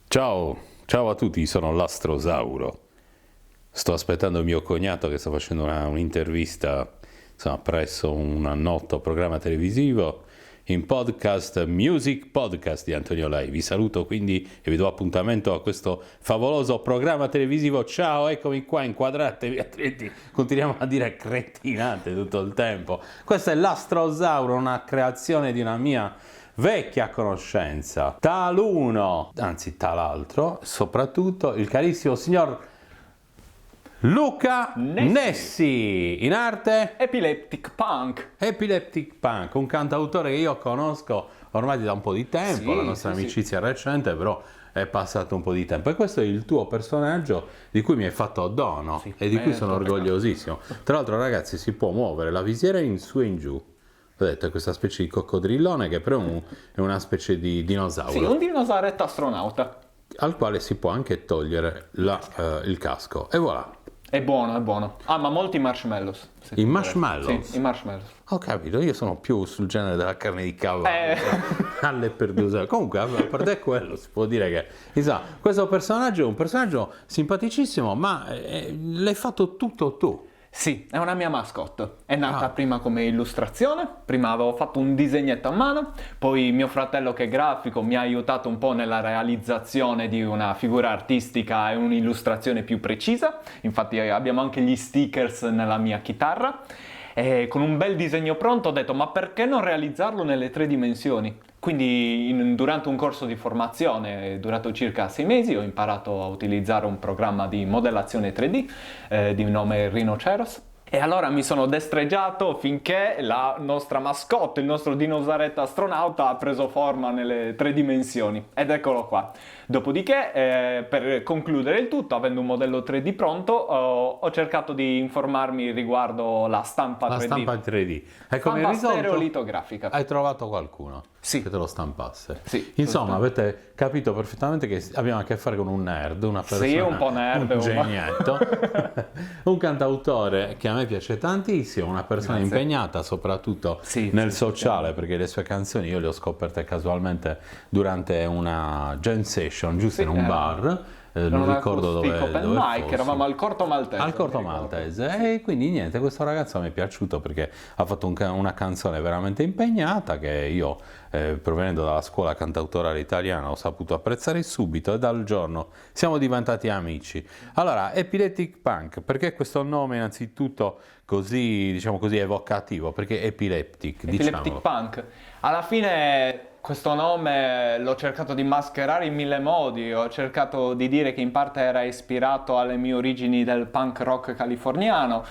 Ciao a tutti, sono l'Astrosauro. Sto aspettando mio cognato che sta facendo un'intervista, insomma, presso un noto programma televisivo in podcast, Music Podcast di Antonio Lai. Vi saluto quindi e vi do appuntamento a questo favoloso programma televisivo. Ciao, eccomi qua, inquadratevi, altrimenti continuiamo a dire cretinate tutto il tempo. Questo è l'Astrosauro, una creazione di una mia vecchia conoscenza, taluno, anzi tal'altro, soprattutto il carissimo signor Luca Nessi, in arte Epileptic Punk. Epileptic Punk, un cantautore che io conosco ormai da un po' di tempo, Sì, la nostra sì, amicizia è recente, però è passato un po' di tempo. E questo è il tuo personaggio di cui mi hai fatto dono e di cui sono orgogliosissimo. Tra l'altro, ragazzi, si può muovere la visiera in su e in giù. Ho detto, è questa specie di coccodrillone che però è una specie di dinosauro. Sì, un dinosauretto astronauta. Al quale si può anche togliere il casco. E voilà. È buono, è buono. Ah, ma molti marshmallows. I marshmallows? Sì, i marshmallows. Ho capito, io sono più sul genere della carne di cavallo. Alle perduse. Comunque, a parte quello, si può dire che... Insomma, questo personaggio è un personaggio simpaticissimo, ma l'hai fatto tutto tu. Sì, è una mia mascotte. È nata prima come illustrazione, prima avevo fatto un disegnetto a mano, poi mio fratello che è grafico mi ha aiutato un po' nella realizzazione di una figura artistica e un'illustrazione più precisa. Infatti abbiamo anche gli stickers nella mia chitarra. E con un bel disegno pronto ho detto, ma perché non realizzarlo nelle 3 dimensioni? Quindi durante un corso di formazione durato circa 6 mesi ho imparato a utilizzare un programma di modellazione 3D di nome Rhinoceros. E allora mi sono destreggiato finché la nostra mascotte, il nostro dinosauretto astronauta, ha preso forma nelle 3 dimensioni. Ed eccolo qua. Dopodiché, per concludere il tutto, avendo un modello 3D pronto, ho cercato di informarmi riguardo la stampa 3D. La stampa 3D. E come Stampa risolto? stereolitografica. Hai trovato qualcuno Sì. che te lo stampasse? Sì. Insomma, avete capito perfettamente che abbiamo a che fare con un nerd, una persona... Sì, un po' nerd. Un genietto. Un cantautore che a me piace tantissimo, una persona impegnata soprattutto nel sociale, perché le sue canzoni io le ho scoperte casualmente durante una jam session, giusto in un bar. Non ricordo dove mic, eravamo al Corto Maltese. Al Corto Maltese. E quindi niente, questo ragazzo mi è piaciuto perché ha fatto una canzone veramente impegnata che io, provenendo dalla scuola cantautorale italiana, ho saputo apprezzare subito e dal giorno siamo diventati amici. Allora, Epileptic Punk, perché questo nome innanzitutto così, diciamo così, evocativo? Perché Epileptic, Epileptic Punk. Alla fine... Questo nome l'ho cercato di mascherare in 1000 modi, ho cercato di dire che in parte era ispirato alle mie origini del punk rock californiano.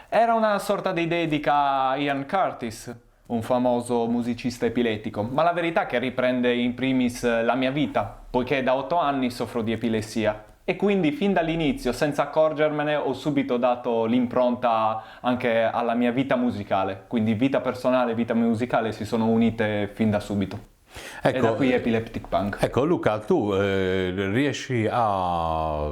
Era una sorta di dedica a Ian Curtis, un famoso musicista epilettico, ma la verità è che riprende in primis la mia vita, poiché da 8 anni soffro di epilessia. E quindi fin dall'inizio, senza accorgermene, ho subito dato l'impronta anche alla mia vita musicale. Quindi vita personale e vita musicale si sono unite fin da subito. Ecco, e da qui Epileptic Punk. Ecco Luca, tu riesci a,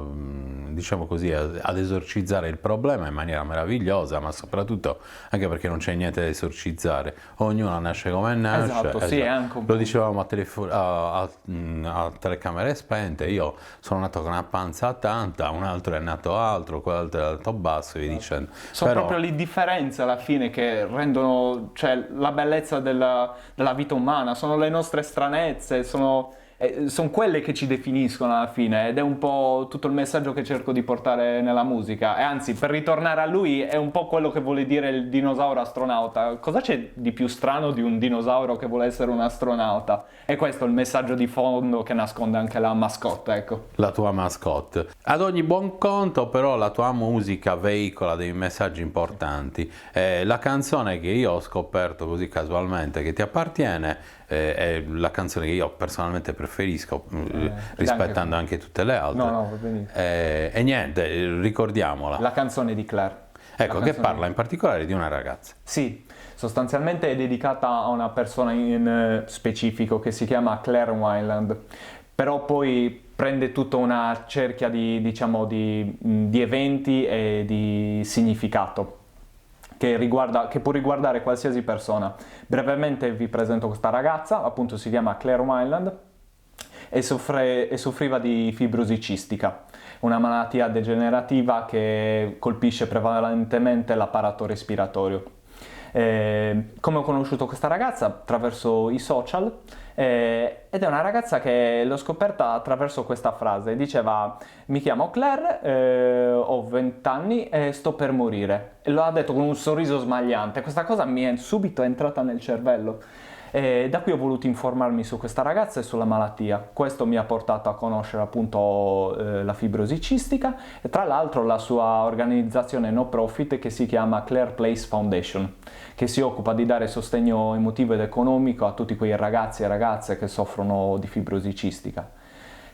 diciamo così, ad esorcizzare il problema in maniera meravigliosa, ma soprattutto anche perché non c'è niente da esorcizzare, ognuno nasce come nasce. Esatto, sì, è anche un po'. Lo dicevamo a telecamere spente, io sono nato con una panza tanta, un altro è nato altro, quell'altro è nato basso e via dicendo. Sono proprio le differenze alla fine che rendono, cioè, la bellezza della vita umana, sono le nostre stranezze, sono quelle che ci definiscono alla fine, ed è un po' tutto il messaggio che cerco di portare nella musica. E anzi, per ritornare a lui, è un po' quello che vuole dire il dinosauro astronauta. Cosa c'è di più strano di un dinosauro che vuole essere un astronauta? E questo è il messaggio di fondo che nasconde anche la mascotte, ecco. La tua mascotte. Ad ogni buon conto, però, la tua musica veicola dei messaggi importanti. La canzone che io ho scoperto così casualmente, che ti appartiene, è la canzone che io personalmente preferisco, rispettando anche tutte le altre. No, va benissimo. E niente, ricordiamola. La canzone di Claire. Ecco, che parla in particolare di una ragazza. Sì, sostanzialmente è dedicata a una persona in specifico che si chiama Claire Wineland, però poi prende tutta una cerchia di eventi e di significato. che può riguardare qualsiasi persona. Brevemente vi presento questa ragazza, appunto si chiama Claire Wineland e soffriva di fibrosi cistica, una malattia degenerativa che colpisce prevalentemente l'apparato respiratorio. Come ho conosciuto questa ragazza? Attraverso i social, ed è una ragazza che l'ho scoperta attraverso questa frase. Diceva: mi chiamo Claire, ho 20 anni e sto per morire. E lo ha detto con un sorriso smagliante. Questa cosa mi è subito entrata nel cervello. Da qui ho voluto informarmi su questa ragazza e sulla malattia. Questo mi ha portato a conoscere appunto la fibrosi cistica e tra l'altro la sua organizzazione no profit che si chiama Claire Place Foundation, che si occupa di dare sostegno emotivo ed economico a tutti quei ragazzi e ragazze che soffrono di fibrosi cistica.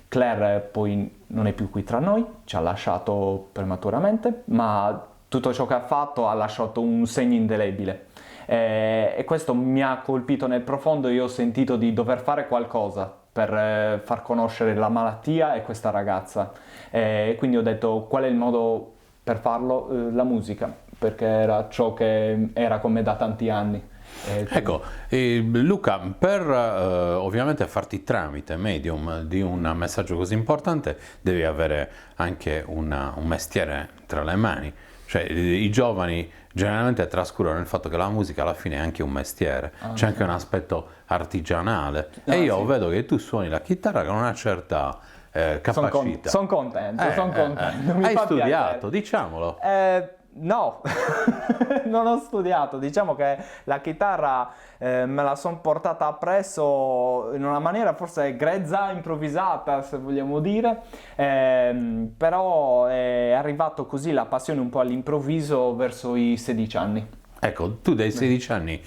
Claire poi non è più qui tra noi, ci ha lasciato prematuramente, ma tutto ciò che ha fatto ha lasciato un segno indelebile. E questo mi ha colpito nel profondo. Io ho sentito di dover fare qualcosa per far conoscere la malattia e questa ragazza, e quindi ho detto: qual è il modo per farlo? La musica, perché era ciò che era con me da tanti anni. Ecco, Luca, per ovviamente farti tramite medium di un messaggio così importante devi avere anche un mestiere tra le mani. Cioè, i giovani generalmente trascurano il fatto che la musica alla fine è anche un mestiere, c'è anche un aspetto artigianale. E io vedo che tu suoni la chitarra con una certa capacità. Sono contento. Hai studiato, diciamolo. No, non ho studiato. Diciamo che la chitarra me la sono portata appresso in una maniera forse grezza, improvvisata, se vogliamo dire, però è arrivato così la passione un po' all'improvviso verso i 16 anni. Ecco, tu dai 16 anni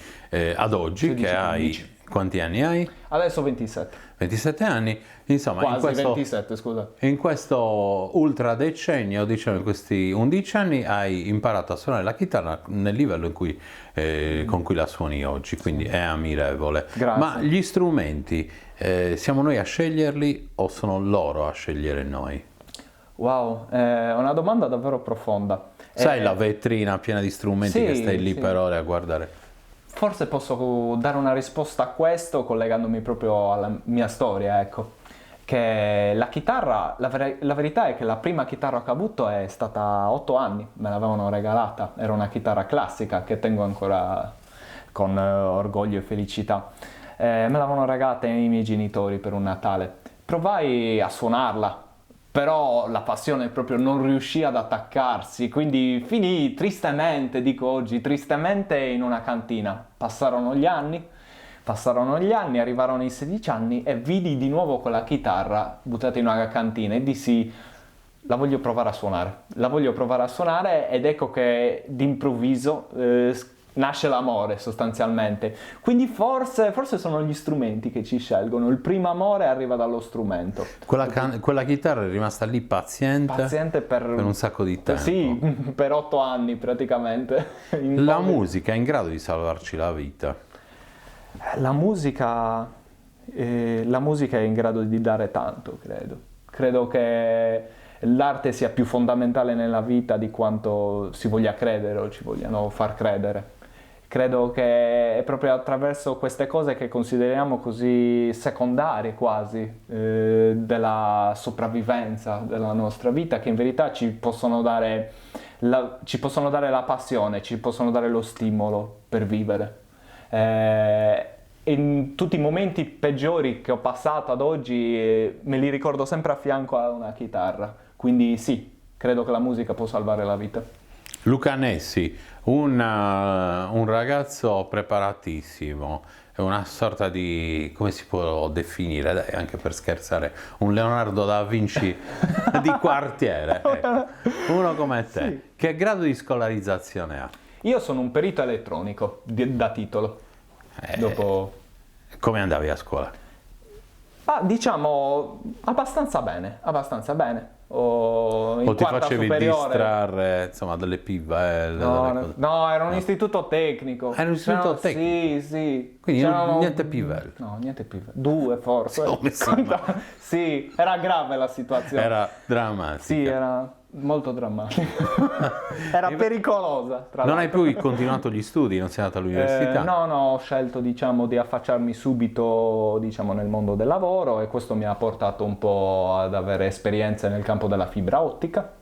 ad oggi, 16, che hai... 15. Quanti anni hai? Adesso 27. 27 anni, insomma, Quasi 27, scusa. in questo ultra decennio, diciamo in questi 11 anni, hai imparato a suonare la chitarra nel livello in cui, con cui la suoni oggi, quindi è ammirevole. Grazie. Ma gli strumenti, siamo noi a sceglierli o sono loro a scegliere noi? Wow, è una domanda davvero profonda. Sai la vetrina piena di strumenti che stai lì per ore a guardare? Forse posso dare una risposta a questo collegandomi proprio alla mia storia, ecco. Che la chitarra, la verità è che la prima chitarra che ho avuto è stata a 8 anni, me l'avevano regalata, era una chitarra classica che tengo ancora con orgoglio e felicità. Me l'avevano regalata i miei genitori per un Natale. Provai a suonarla, però la passione proprio non riuscì ad attaccarsi, quindi finì tristemente, dico oggi, tristemente in una cantina. Passarono gli anni, arrivarono i 16 anni e vidi di nuovo quella chitarra buttata in una cantina e dissi: la voglio provare a suonare, ed ecco che d'improvviso nasce l'amore sostanzialmente. Quindi forse sono gli strumenti che ci scelgono, il primo amore arriva dallo strumento. Quella chitarra è rimasta lì paziente per un sacco di tempo. Sì, per 8 anni praticamente. La musica è in grado di salvarci la vita? La musica è in grado di dare tanto, credo. Credo che l'arte sia più fondamentale nella vita di quanto si voglia credere o ci vogliano far credere. Credo che è proprio attraverso queste cose che consideriamo così secondarie quasi della sopravvivenza della nostra vita, che in verità ci possono dare la passione, ci possono dare lo stimolo per vivere. In tutti i momenti peggiori che ho passato ad oggi me li ricordo sempre a fianco a una chitarra, quindi sì, credo che la musica può salvare la vita. Luca Nessi, un ragazzo preparatissimo, è una sorta di, come si può definire, dai, anche per scherzare, un Leonardo da Vinci di quartiere, uno come te. Sì. Che grado di scolarizzazione ha? Io sono un perito elettronico da titolo. Dopo... Come andavi a scuola? Diciamo abbastanza bene. O ti facevi distrarre, insomma, dalle pivelle? No, era un istituto tecnico. Era un istituto tecnico? Sì. Quindi niente pivelle? No, niente pivelle. 2 forse. Sì, sì, era grave la situazione. Era drammatica. Sì, era... Molto drammatica. Era pericolosa. Tra Non l'altro. hai più continuato gli studi, non sei andato all'università? No, ho scelto di affacciarmi subito nel mondo del lavoro, e questo mi ha portato un po' ad avere esperienze nel campo della fibra ottica,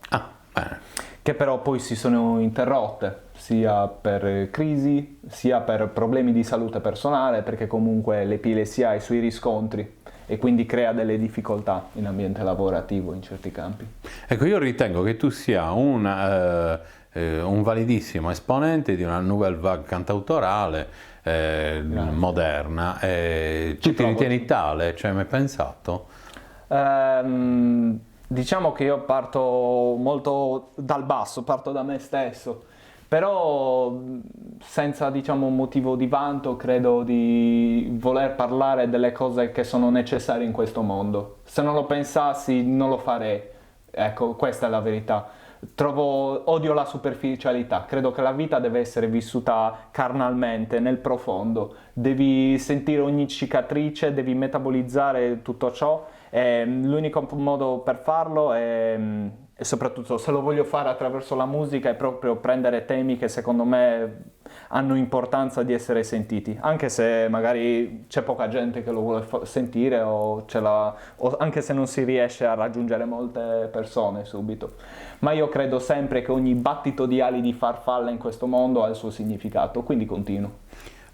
Bene. che però poi si sono interrotte, sia per crisi, sia per problemi di salute personale, perché comunque l'epilessia ha i suoi riscontri e quindi crea delle difficoltà in ambiente lavorativo in certi campi. Ecco, io ritengo che tu sia un validissimo esponente di una nouvelle vague cantautorale moderna. Tu ti ritieni tale? Ci hai mai pensato? Diciamo che io parto molto dal basso, parto da me stesso, però senza un motivo di vanto credo di voler parlare delle cose che sono necessarie in questo mondo. Se non lo pensassi non lo farei, ecco, questa è la verità. Odio la superficialità, credo che la vita deve essere vissuta carnalmente, nel profondo, devi sentire ogni cicatrice, devi metabolizzare tutto ciò, e l'unico modo per farlo e soprattutto se lo voglio fare attraverso la musica, è proprio prendere temi che secondo me hanno importanza di essere sentiti, anche se magari c'è poca gente che lo vuole sentire o anche se non si riesce a raggiungere molte persone subito. Ma io credo sempre che ogni battito di ali di farfalla in questo mondo ha il suo significato, quindi continuo.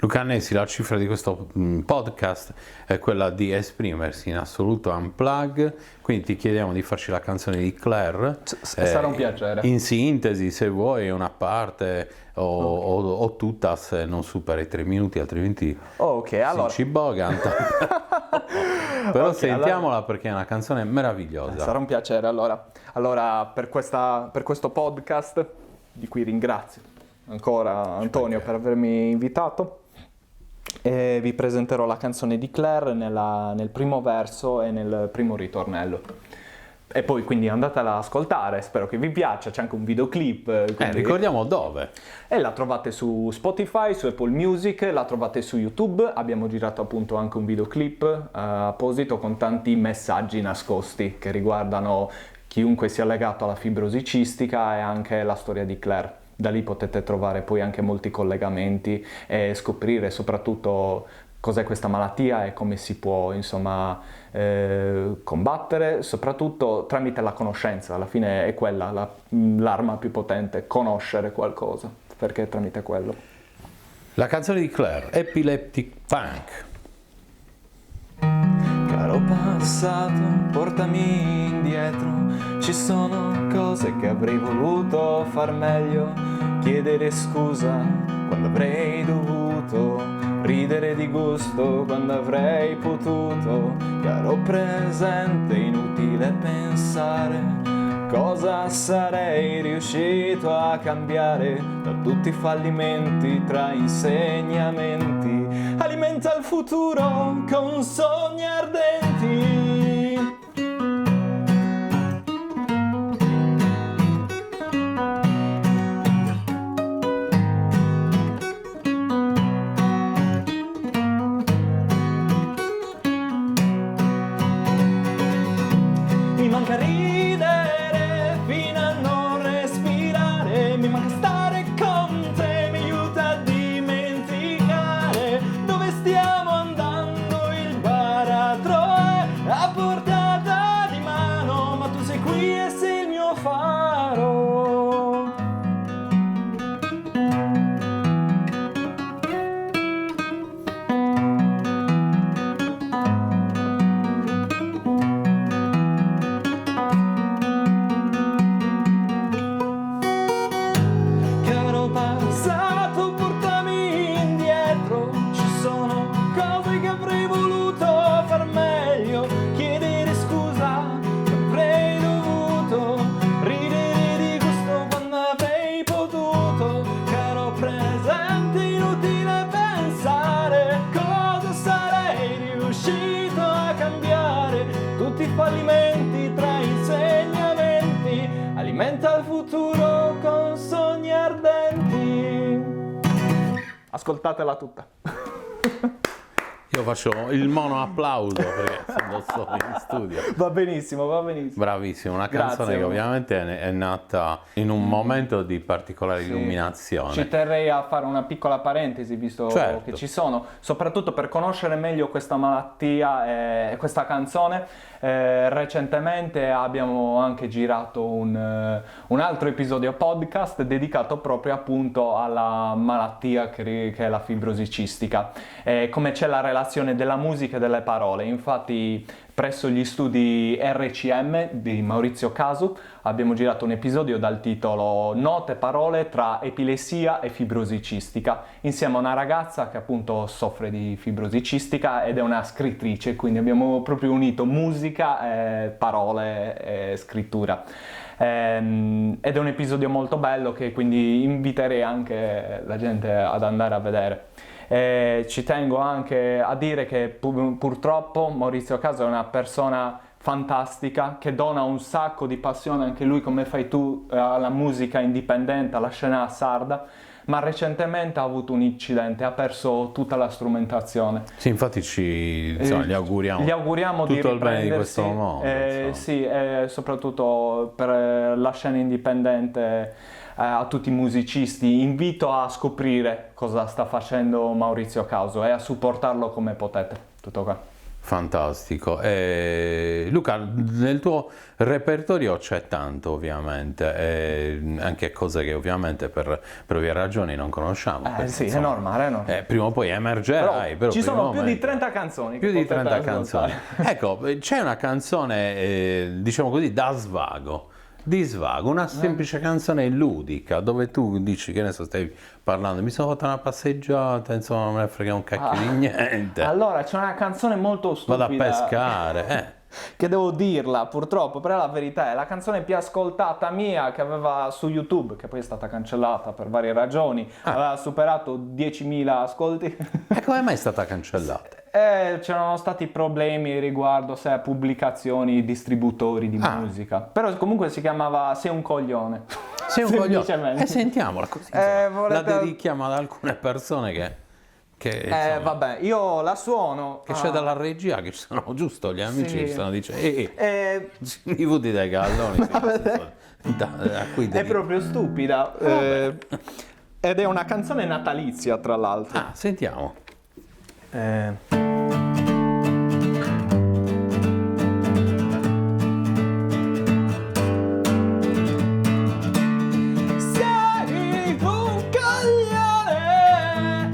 Luca Annessi, la cifra di questo podcast è quella di esprimersi in assoluto unplug, quindi ti chiediamo di farci la canzone di Claire. Sarà un piacere. In sintesi, se vuoi, una parte o tutta, se non supera i 3 minuti, altrimenti allora. ci boganta. Però sentiamola, allora, perché è una canzone meravigliosa. Sarà un piacere. Allora per questo podcast, di cui ringrazio ancora Antonio per avermi invitato, e vi presenterò la canzone di Claire nel primo verso e nel primo ritornello. E poi quindi andatela ad ascoltare, spero che vi piaccia, c'è anche un videoclip. Ricordiamo dove. E la trovate su Spotify, su Apple Music, la trovate su YouTube, abbiamo girato appunto anche un videoclip apposito con tanti messaggi nascosti che riguardano chiunque sia legato alla fibrosi cistica e anche la storia di Claire. Da lì potete trovare poi anche molti collegamenti e scoprire soprattutto cos'è questa malattia e come si può combattere, soprattutto tramite la conoscenza. Alla fine è quella l'arma più potente, conoscere qualcosa, perché è tramite quello. La canzone di Claire, Epileptic Punk. Caro passato, portami indietro, ci sono cose che avrei voluto far meglio, chiedere scusa quando avrei dovuto, ridere di gusto quando avrei potuto. Caro presente, inutile pensare cosa sarei riuscito a cambiare da tutti i fallimenti tra insegnamenti. Alimenta il futuro con sogni ardenti. Mi manca ridere fino a non respirare, mi manca stare con te, mi aiuta a dimenticare dove stiamo andando, il baratro è a portata di mano, ma tu sei qui e sei il mio faro. Caro passato, portami indietro, ci sono cose che avrei voluto far meglio, chiedere scusa quando avrei dovuto, ridere di gusto quando avrei potuto. Caro presente, inutile pensare cosa sarei riuscito a cambiare, tutti i fallimenti tra insegnamenti, alimenta il futuro con sogni ardenti. Ascoltatela tutta. Io faccio il mono applauso perché sono solo in studio. Va benissimo, va benissimo. Bravissimo, una canzone Grazie. che ovviamente è nata in un momento di particolare illuminazione. Ci terrei a fare una piccola parentesi, visto Certo. che ci sono, soprattutto per conoscere meglio questa malattia e questa canzone. Recentemente abbiamo anche girato un altro episodio podcast dedicato proprio appunto alla malattia che è la fibrosi cistica. Come c'è la relazione della musica e delle parole. Infatti presso gli studi RCM di Maurizio Casu abbiamo girato un episodio dal titolo Note e parole tra epilessia e fibrosi cistica, insieme a una ragazza che appunto soffre di fibrosi cistica ed è una scrittrice, quindi abbiamo proprio unito musica, parole e scrittura. Ed è un episodio molto bello che quindi inviterei anche la gente ad andare a vedere. Ci tengo anche a dire che purtroppo Maurizio Caso è una persona fantastica che dona un sacco di passione, anche lui come fai tu, alla musica indipendente, alla scena sarda, ma recentemente ha avuto un incidente, ha perso tutta la strumentazione. Sì, infatti gli auguriamo, Gli auguriamo tutto di il bene di questo riprendersi, mondo. sì, soprattutto per la scena indipendente. A tutti i musicisti invito a scoprire cosa sta facendo Maurizio Causo e a supportarlo come potete. Tutto qua. Fantastico. Luca, nel tuo repertorio c'è tanto ovviamente, anche cose che ovviamente per ovvie ragioni non conosciamo. Sì, è normale, è normale. Prima o poi emergerai. Però ci per il sono più di momento- 30 canzoni. Più che di potete 30 ascoltare. canzoni. Ecco, c'è una canzone, diciamo così, da svago. Di svago, una semplice canzone ludica dove tu dici, che ne so, stai parlando, mi sono fatta una passeggiata, insomma, non me ne frega un cacchio di niente. Allora, c'è una canzone molto stupida. Vado a pescare, Che devo dirla, purtroppo, però la verità è la canzone più ascoltata mia che aveva su YouTube, che poi è stata cancellata per varie ragioni, aveva superato 10.000 ascolti. E come mai è stata cancellata? C'erano stati problemi riguardo a pubblicazioni, distributori di musica, però comunque si chiamava Sei un coglione. Sei un coglione. Semplicemente. Sentiamola così. volete- La dedichiamo ad alcune persone insomma, Vabbè, io la suono. che c'è dalla regia, che ci sono giusto gli amici Sì. che stanno dicendo i vuti dai galloni. A cui È proprio stupida. Ed è una canzone natalizia, tra l'altro. Sentiamo. Sei un coglione,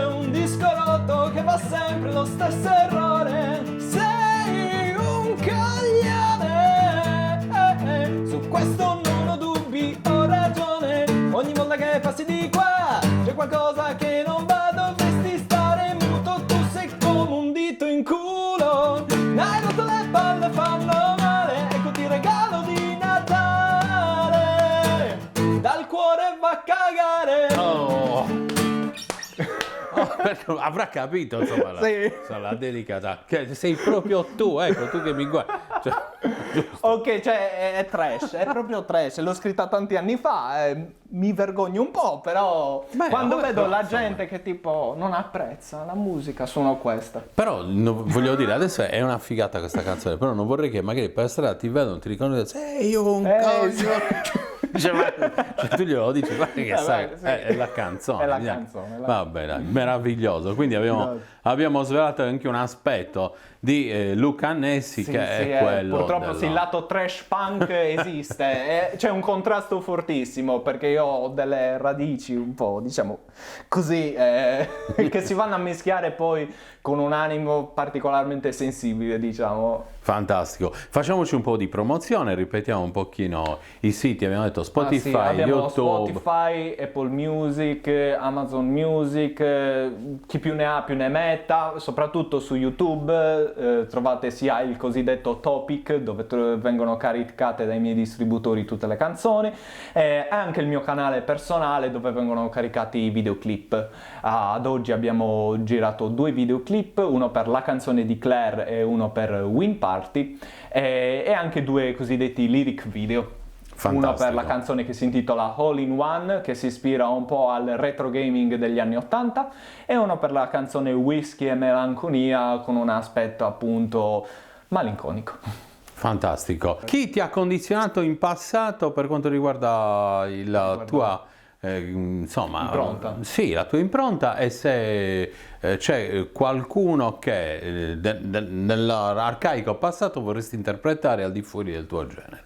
un disco rotto che va sempre lo stesso errore. Sei un coglione, su questo non ho dubbi, ho ragione. Ogni volta che passi di qua c'è qualcosa che non va, dovresti stare muto, tu sei come un dito in culo. Hai rotto le palle, fanno male, ecco ti regalo di Natale, dal cuore va a cagare. Avrà capito insomma la dedicata, che sei proprio tu, ecco, tu che mi guardi. Ok, cioè è trash, è proprio trash, l'ho scritta tanti anni fa, mi vergogno un po', però quando vedo la gente che tipo non apprezza la musica, suono questa. Però voglio dire, adesso è una figata questa canzone, però non vorrei che magari per strada ti vedono, ti riconoscono, sei un coglione. Cioè, tu glielo dici, guarda che sai, sì. è la canzone. È la via. canzone, Vabbè, dai, meraviglioso. Quindi abbiamo svelato anche un aspetto di Luca Nessi che è quello. Purtroppo sì, il lato trash punk esiste, c'è un contrasto fortissimo perché io ho delle radici un po', diciamo, così, che si vanno a mischiare poi con un animo particolarmente sensibile, diciamo. Fantastico. Facciamoci un po' di promozione, ripetiamo un pochino i siti, abbiamo detto Spotify, Sì, abbiamo YouTube. Spotify, Apple Music, Amazon Music, chi più ne ha più ne metta, soprattutto su YouTube trovate sia il cosiddetto topic dove vengono caricate dai miei distributori tutte le canzoni, e anche il mio canale personale dove vengono caricati i videoclip. Ad oggi abbiamo girato 2 videoclip, uno per la canzone di Claire e uno per Win Party, e anche 2 cosiddetti lyric video. Uno per la canzone che si intitola All in One, che si ispira un po' al retro gaming degli anni 80, e uno per la canzone Whisky e Melanconia, con un aspetto appunto malinconico. Fantastico. Chi ti ha condizionato in passato per quanto riguarda la tua impronta? Sì, la tua impronta, e se c'è qualcuno che nell'arcaico passato vorresti interpretare al di fuori del tuo genere.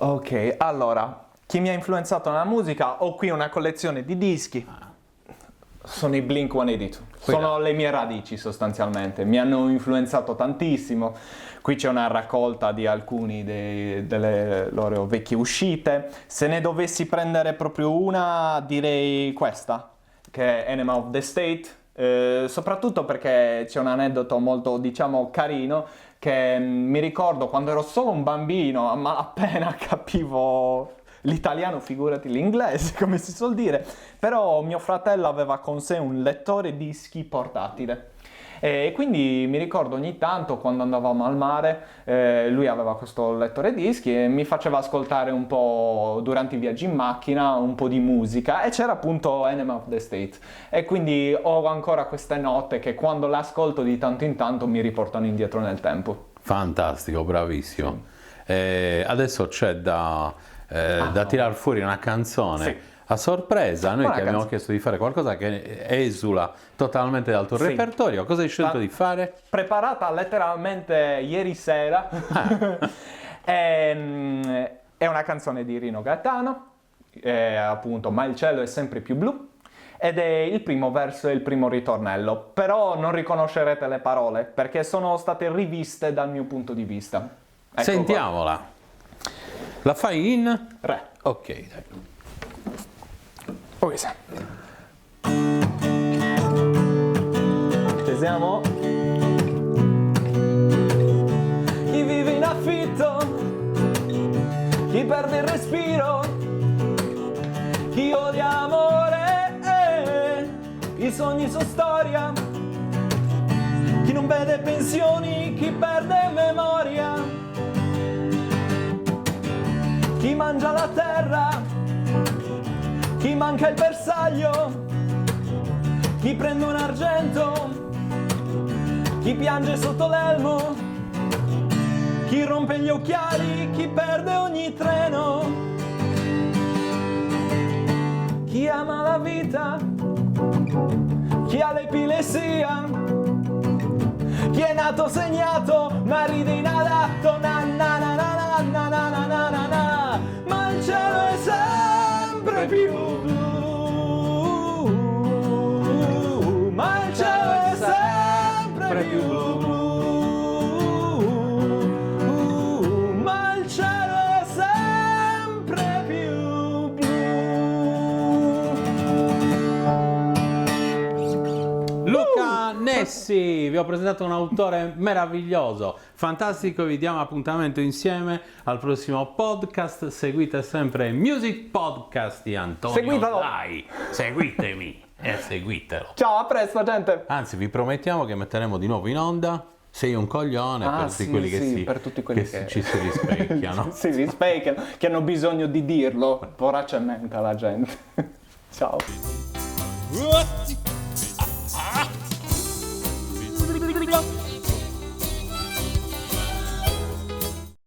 Ok, allora, chi mi ha influenzato nella musica? Ho qui una collezione di dischi. Sono i Blink-182. Sono le mie radici sostanzialmente, mi hanno influenzato tantissimo. Qui c'è una raccolta di alcuni delle loro vecchie uscite. Se ne dovessi prendere proprio una, direi questa, che è Enema of the State, soprattutto perché c'è un aneddoto molto, diciamo, carino, che mi ricordo quando ero solo un bambino, ma appena capivo l'italiano, figurati l'inglese, come si suol dire, però mio fratello aveva con sé un lettore dischi portatile. E quindi mi ricordo ogni tanto quando andavamo al mare, lui aveva questo lettore dischi e mi faceva ascoltare un po' durante i viaggi in macchina un po' di musica, e c'era appunto Enema of the State, e quindi ho ancora queste note che quando le ascolto di tanto in tanto mi riportano indietro nel tempo. Fantastico, bravissimo. Adesso c'è da tirar fuori una canzone. Sì. A sorpresa, noi ti abbiamo chiesto di fare qualcosa che esula totalmente dal tuo repertorio. Cosa hai scelto di fare? Preparata letteralmente ieri sera. È una canzone di Rino Gaetano, appunto Ma il cielo è sempre più blu, ed è il primo verso e il primo ritornello, però non riconoscerete le parole perché sono state riviste dal mio punto di vista. Ecco. Sentiamola. Qua. La fai in? Re. Ok, dai. Ok, ci siamo? Chi vive in affitto, chi perde il respiro, chi odia amore, i sogni sono storia, chi non vede pensioni, chi perde memoria, chi mangia la terra, chi manca il bersaglio, chi prende un argento, chi piange sotto l'elmo, chi rompe gli occhiali, chi perde ogni treno, chi ama la vita, chi ha l'epilessia, chi è nato segnato ma ride inadatto, na na na na na na na na na na, ma il cielo è sempre più blu, ma il cielo è sempre più blu, ma il cielo è sempre più blu. Luca Nessi, vi ho presentato un autore meraviglioso, fantastico. Vi diamo appuntamento insieme al prossimo podcast. Seguite sempre Music Podcast di Antonio. Seguitelo. Dai, seguitemi e seguitelo. Ciao, a presto gente. Anzi, vi promettiamo che metteremo di nuovo in onda. Sei un coglione per tutti sì, quelli sì, per tutti quelli che ci si rispecchiano. si rispecchiano, che hanno bisogno di dirlo voracemente alla gente. Ciao. What?